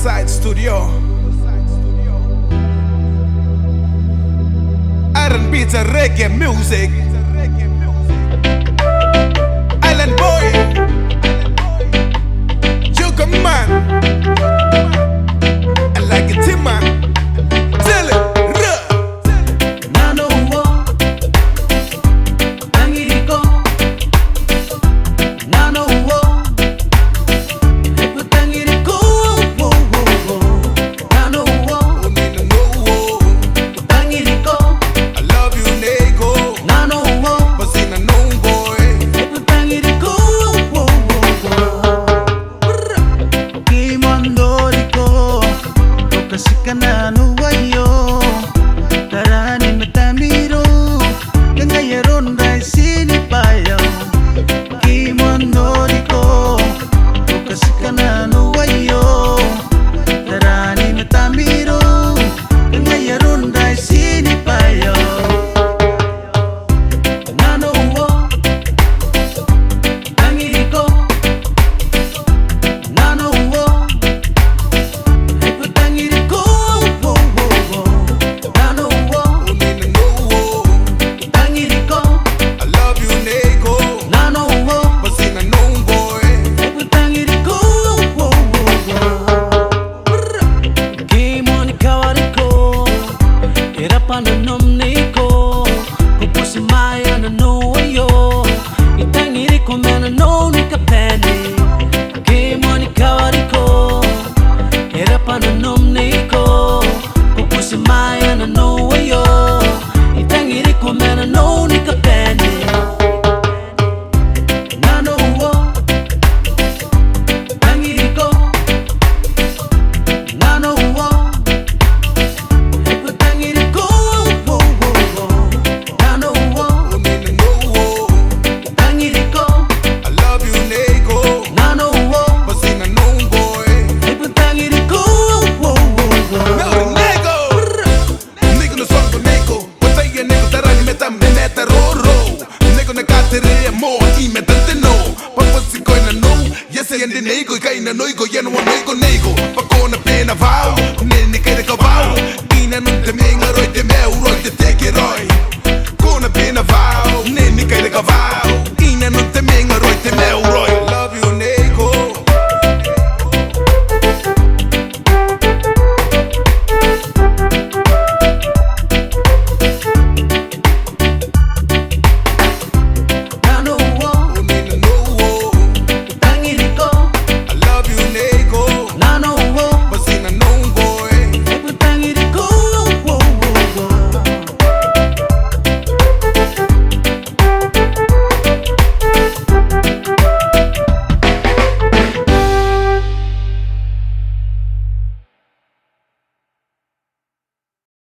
Side Studio. R&B to reggae music. Island boy, Jokker Man and LuckyT man. Tell it, Nanou Oh, Tangiriko. Nanou Oh, Epo Tangiriko. Nanou Oh, Tangiriko. I love you, Nego. Nanou Oh, But see, Nanou boy. Epo Tangiriko. Kimondoriko, Tokasika Nanou Oh. Tarani metamiro, Gangayaron rai sini payo. Kimondoriko, Tokasika Nanou Oh. Tarani metamiro, Gangayaron rai sini payo. Nanou Oh, Tangiriko. Nanou Oh, Epo Tangiriko. Nanou Oh, Tangiriko. I love you, Nego. Nanou Oh, But see, Nanou boy. Epo Tangiriko. Kimoni kawariko, irapa na nomniko, kupusi maya na nuwayo, itangiriko mena no nikapeni. Kimoni kawariko, irapa na nomniko, kupusi maya na nuwayo, itangiriko mena no nikapeni. Nanou Oh, Tangiriko. Nanou Oh, Epo Tangiriko. Nanou Oh, Tangiriko. I love you, Nego. Nanou Oh, But see, Nanou boy. Epo Tangiriko. Melodic Nego. Nego no swamp Nego. What say you, Nego? Tarani meta roro. Nego na katere mo. Ime tante no. Papa si koi na no. Yes, I am the Nego. Kai na no. Nego. Nego.